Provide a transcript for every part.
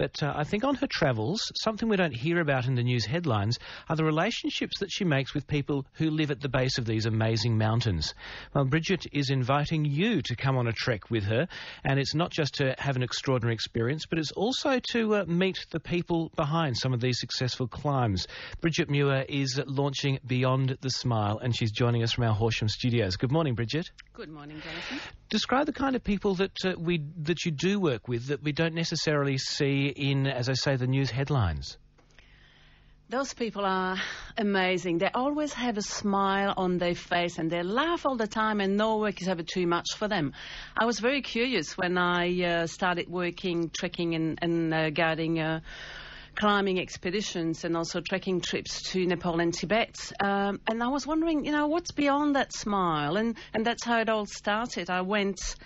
But I think on her travels, something we don't hear about in the news headlines are the relationships that she makes with people who live at the base of these amazing mountains. Well, Brigitte is inviting you to come on a trek with her, and it's not just to have an extraordinary experience, but it's also to meet the people behind some of these successful climbs. Brigitte Muir is launching Beyond the Smile, and she's joining us from our Horsham studios. Good morning, Brigitte. Good morning, Jonathan. Describe the kind of people that you do work with that we don't necessarily see in, as I say, the news headlines. Those people are amazing. They always have a smile on their face and they laugh all the time, and no work is ever too much for them. I was very curious when I started working, trekking and guiding climbing expeditions and also trekking trips to Nepal and Tibet. And I was wondering, what's beyond that smile? And that's how it all started. I went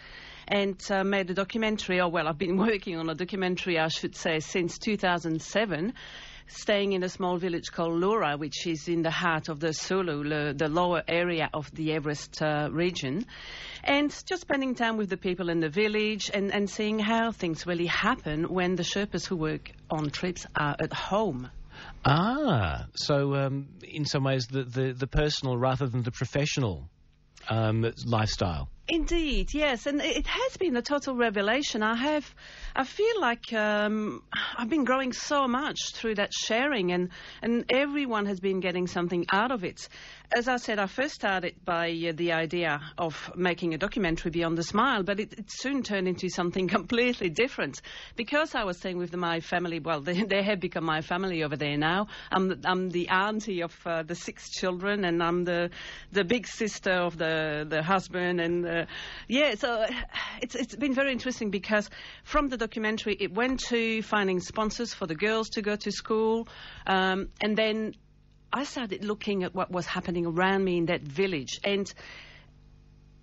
and made a documentary, I've been working on a documentary, I should say, since 2007, staying in a small village called Lura, which is in the heart of the Sulu, the lower area of the Everest region, and just spending time with the people in the village and seeing how things really happen when the Sherpas who work on trips are at home. So in some ways the personal rather than the professional lifestyle. Indeed, yes, and it has been a total revelation. I feel like I've been growing so much through that sharing, and everyone has been getting something out of it. As I said, I first started by the idea of making a documentary Beyond the Smile, but it soon turned into something completely different. Because I was staying with my family, they have become my family over there now. I'm the auntie of the 6 children, and I'm the big sister of the husband, and so it's been very interesting because from the documentary it went to finding sponsors for the girls to go to school, and then I started looking at what was happening around me in that village, and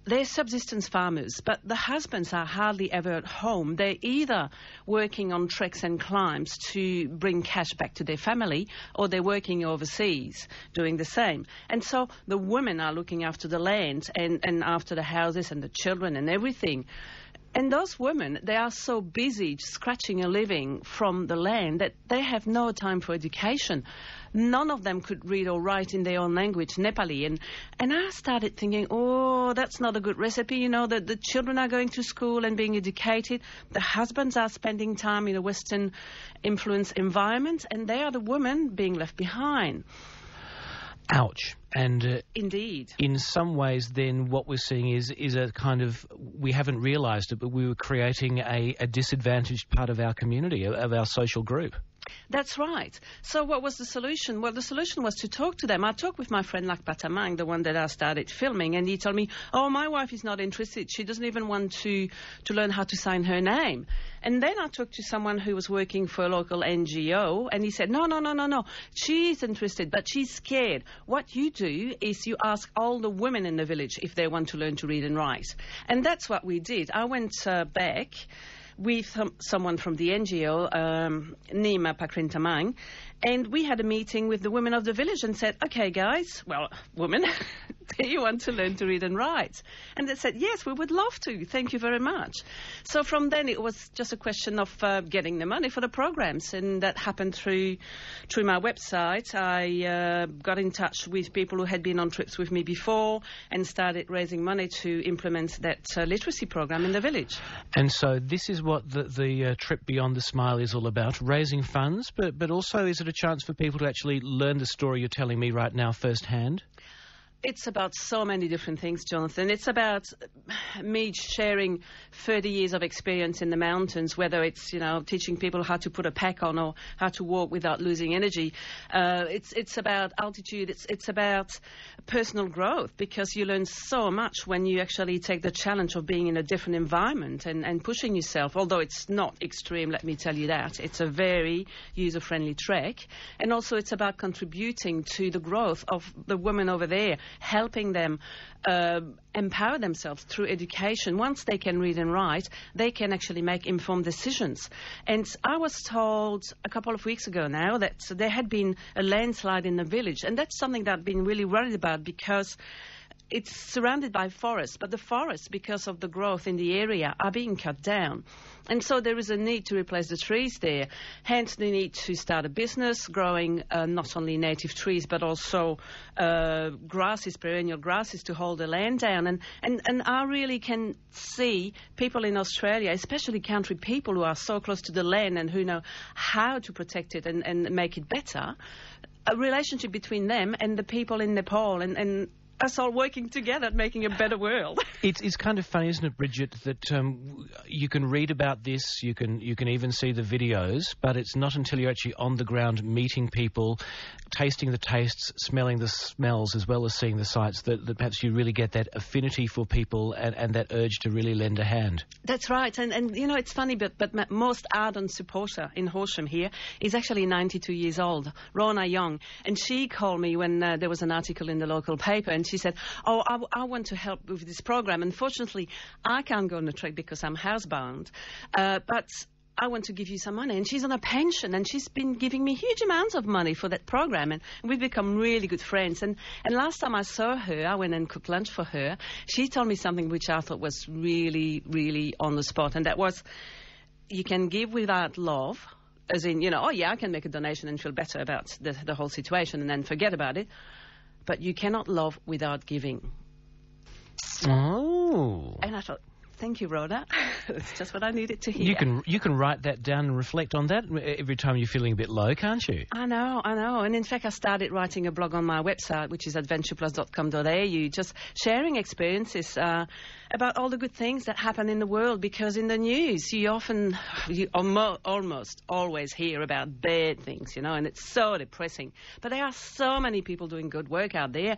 they're subsistence farmers, but the husbands are hardly ever at home. They're either working on treks and climbs to bring cash back to their family, or they're working overseas doing the same. And so the women are looking after the land and after the houses and the children and everything. And those women, they are so busy scratching a living from the land that they have no time for education. None of them could read or write in their own language, Nepali. And I started thinking, that's not a good recipe. That the children are going to school and being educated. The husbands are spending time in a Western influence environment, and they are the women being left behind. Ouch. And indeed, in some ways then what we're seeing is a kind of, we haven't realised it, but we were creating a disadvantaged part of our community, of our social group. That's right. So what was the solution? Well, the solution was to talk to them. I talked with my friend Lakpa Tamang, the one that I started filming, and he told me, my wife is not interested. She doesn't even want to learn how to sign her name. And then I talked to someone who was working for a local NGO, and he said, no. She's interested, but she's scared. What you do is you ask all the women in the village if they want to learn to read and write. And that's what we did. I went back with someone from the NGO, Nima Pakrin Tamang, and we had a meeting with the women of the village and said, okay, guys, women, do you want to learn to read and write? And they said, yes, we would love to. Thank you very much. So from then it was just a question of getting the money for the programs, and that happened through my website. I got in touch with people who had been on trips with me before and started raising money to implement that literacy program in the village. And so this is what the trip Beyond the Smile is all about, raising funds, but also is it a chance for people to actually learn the story you're telling me right now firsthand? It's about so many different things, Jonathan. It's about me sharing 30 years of experience in the mountains, whether it's, teaching people how to put a pack on or how to walk without losing energy. It's about altitude. It's about personal growth, because you learn so much when you actually take the challenge of being in a different environment and pushing yourself, although it's not extreme, let me tell you that. It's a very user-friendly trek. And also it's about contributing to the growth of the women over there, helping them empower themselves through education. Once they can read and write, they can actually make informed decisions. And I was told a couple of weeks ago now that there had been a landslide in the village, and that's something that I've been really worried about, because it's surrounded by forests, but the forests, because of the growth in the area, are being cut down. And so there is a need to replace the trees there. Hence, the need to start a business growing not only native trees, but also grasses, perennial grasses, to hold the land down. And I really can see people in Australia, especially country people who are so close to the land and who know how to protect it and make it better, a relationship between them and the people in Nepal and us all working together at making a better world. It's kind of funny, isn't it, Brigitte, that you can read about this, you can even see the videos, but it's not until you're actually on the ground meeting people, tasting the tastes, smelling the smells, as well as seeing the sights, that perhaps you really get that affinity for people and that urge to really lend a hand. That's right. And you know, it's funny, but my most ardent supporter in Horsham here is actually 92 years old, Rona Young. And she called me when there was an article in the local paper, and she said, "Oh, I want to help with this program. Unfortunately, I can't go on a trek because I'm housebound, but I want to give you some money." And she's on a pension, and she's been giving me huge amounts of money for that program, and we've become really good friends. And last time I saw her, I went and cooked lunch for her. She told me something which I thought was really, really on the spot, and that was, you can give without love. As in, you know, oh yeah, I can make a donation and feel better about the whole situation and then forget about it. But you cannot love without giving. Oh. And I thought, thank you, Rhoda. It's just what I needed to hear. You can write that down and reflect on that every time you're feeling a bit low, can't you? I know. And in fact, I started writing a blog on my website, which is adventureplus.com.au, just sharing experiences about all the good things that happen in the world, because in the news you almost always hear about bad things, you know, and it's so depressing. But there are so many people doing good work out there,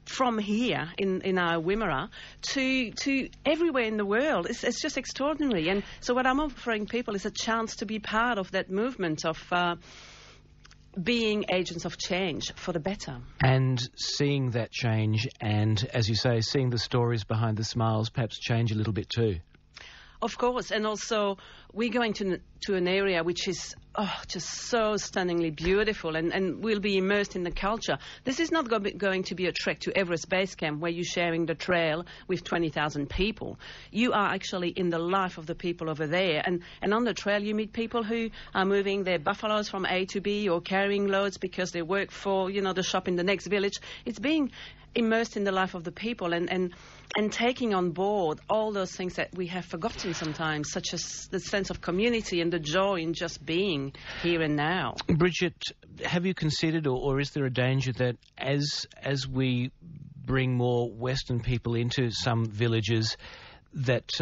from here in our Wimmera to everywhere in the world. It's just extraordinary. And so what I'm offering people is a chance to be part of that movement of being agents of change for the better. And seeing that change and, as you say, seeing the stories behind the smiles perhaps change a little bit too. Of course, and also we're going to an area which is just so stunningly beautiful, and we'll be immersed in the culture. This is not going to be a trek to Everest Base Camp where you're sharing the trail with 20,000 people. You are actually in the life of the people over there, and on the trail you meet people who are moving their buffaloes from A to B or carrying loads because they work for, you know, the shop in the next village. It's being immersed in the life of the people and taking on board all those things that we have forgotten sometimes, such as the sense of community and the joy in just being here and now. Brigitte, have you considered, or is there a danger that as we bring more Western people into some villages, that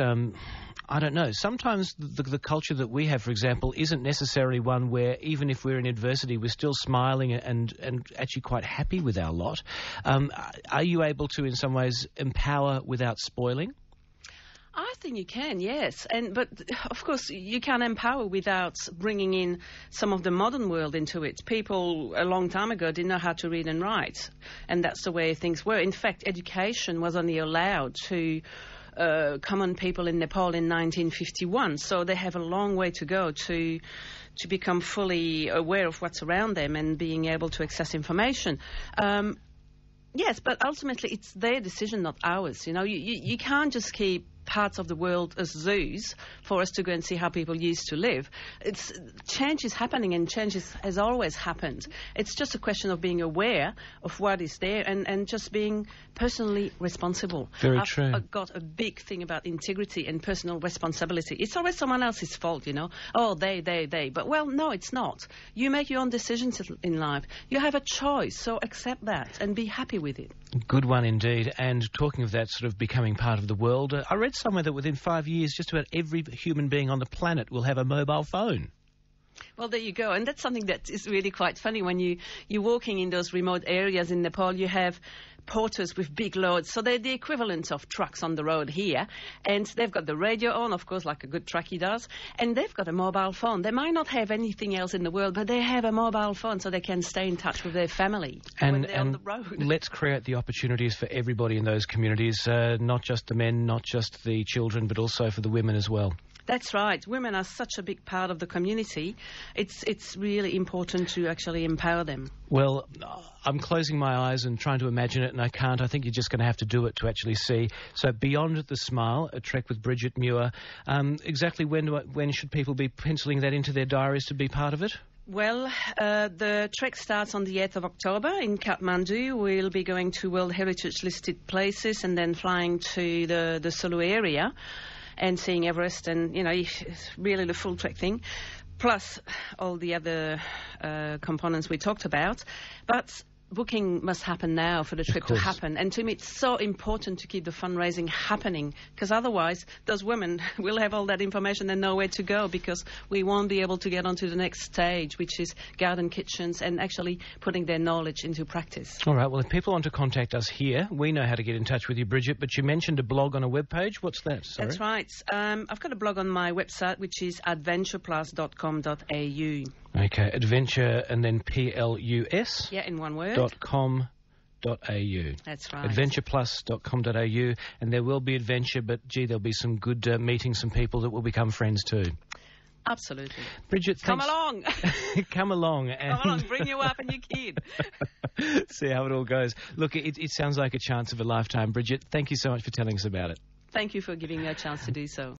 I don't know, sometimes the culture that we have, for example, isn't necessarily one where even if we're in adversity we're still smiling and actually quite happy with our lot. Are you able to in some ways empower without spoiling? I think you can, yes. But of course you can't empower without bringing in some of the modern world into it. People a long time ago didn't know how to read and write, and that's the way things were. In fact, education was only allowed to common people in Nepal in 1951, so they have a long way to go to become fully aware of what's around them and being able to access information. Yes, but ultimately it's their decision, not ours. You know, you can't just keep parts of the world as zoos for us to go and see how people used to live. Change is happening, and change has always happened. It's just a question of being aware of what is there and just being personally responsible. Very true. I've got a big thing about integrity and personal responsibility. It's always someone else's fault, you know. Oh, they. But, well, no, it's not. You make your own decisions in life. You have a choice, so accept that and be happy with it. Good one indeed. And talking of that sort of becoming part of the world, I read somewhere that within 5 years just about every human being on the planet will have a mobile phone. Well, there you go. And that's something that is really quite funny. When you're walking in those remote areas in Nepal, you have porters with big loads. So they're the equivalent of trucks on the road here. And they've got the radio on, of course, like a good truckie does. And they've got a mobile phone. They might not have anything else in the world, but they have a mobile phone so they can stay in touch with their family when they're on the road. Let's create the opportunities for everybody in those communities, not just the men, not just the children, but also for the women as well. That's right. Women are such a big part of the community. It's really important to actually empower them. Well, I'm closing my eyes and trying to imagine it, and I can't. I think you're just going to have to do it to actually see. So Beyond the Smile, a trek with Brigitte Muir. Exactly when should people be penciling that into their diaries to be part of it? Well, the trek starts on the 8th of October in Kathmandu. We'll be going to World Heritage listed places and then flying to the Sulu area and seeing Everest, and, you know, it's really the full trek thing, plus all the other components we talked about. But booking must happen now for the trip to happen. And to me, it's so important to keep the fundraising happening, because otherwise those women will have all that information and know where to go, because we won't be able to get onto the next stage, which is garden kitchens and actually putting their knowledge into practice. All right. Well, if people want to contact us here, we know how to get in touch with you, Brigitte, but you mentioned a blog on a webpage. What's that? Sorry. That's right. I've got a blog on my website, which is adventureplus.com.au. Okay, adventure and then PLUS. Yeah, in one word. .com.au. That's right. Adventureplus.com.au, and there will be adventure, but gee, there'll be some good meeting some people that will become friends too. Absolutely. Brigitte, come along. Come along. And come along, bring you up and your kid. See how it all goes. Look, it sounds like a chance of a lifetime. Brigitte, thank you so much for telling us about it. Thank you for giving me a chance to do so.